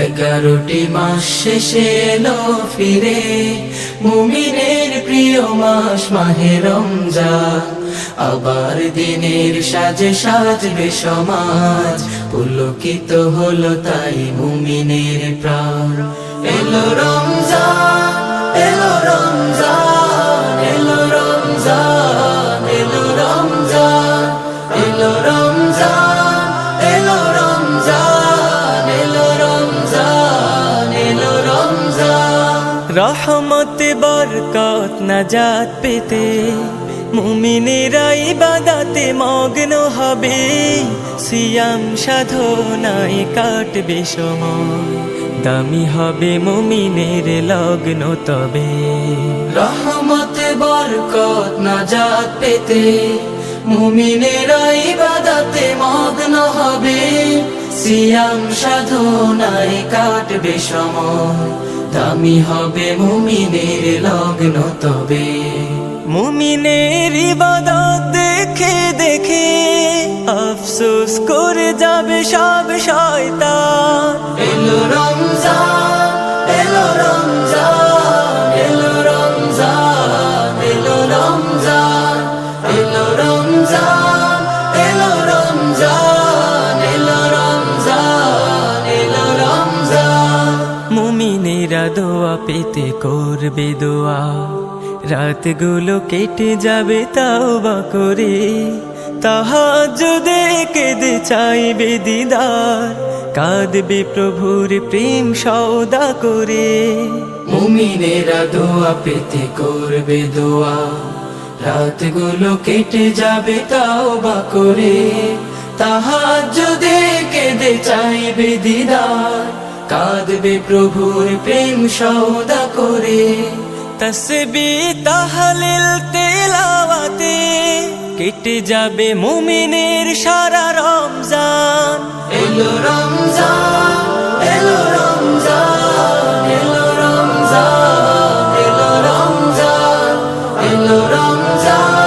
11টি মাস শেষে এলো ফিরে, মুমিনের প্রিয় মাস মাহে রমজান। আবার দিনের সাজে সাজবে সমাজ, পুলকিত হলো তাই মুমিনের প্রাণ। এলো রমজান, এলো রমজান, এলো রমজান, এলো রমজান, এলো রমজান, এলো রমজান, এলো রমজান, এলো রমজান। রহমত বরকত নাজাত পেতে মুমিনেরা ইবাদতে মগ্ন হবে, সিয়াম সাধনায় কাটবে সময়, দামি হবে মুমিনের লগ্ন তবে। রহমত বরকত নাজাত পেতে মুমিনেরা ইবাদতে মগ্ন হবে, সিয়াম সাধনায় কাটবে সময়, দামি হবে মুমিনের লগ্ন তবে। মুমিনের ইবাদত দেখে দেখে আফসোস করে যাবে সব শয়তান। এলো রমজান, এলো রমজান, এলো রমজান, এলো রমজান, এলো রমজান, এলো রমজান, এলো রমজান, এলো রমজান। মুমিনেরা দোয়া পেতে করবে দোয়া, রাতগুলো কেটে যাবে তাওবা করে, তাহাজ্জুদে কেঁদে চাইবে দিদার, কাঁদবে প্রভুর প্রেম সওদা করে। মুমিনেরা দোয়া পেতে করবে দোয়া, রাতগুলো কেটে যাবে তাওবা করে, তাহাজ্জুদে কেঁদে চাইবে দিদার, কাঁদবে প্রভুর প্রেম সওদা করে। তসবিহ তাহলিল তেলাওয়াতে কেটে যাবে মুমিনের সারা রমজান। এলো রমজান, এলো রমজান, এলো রমজান, এলো রমজান, এলো রমজান,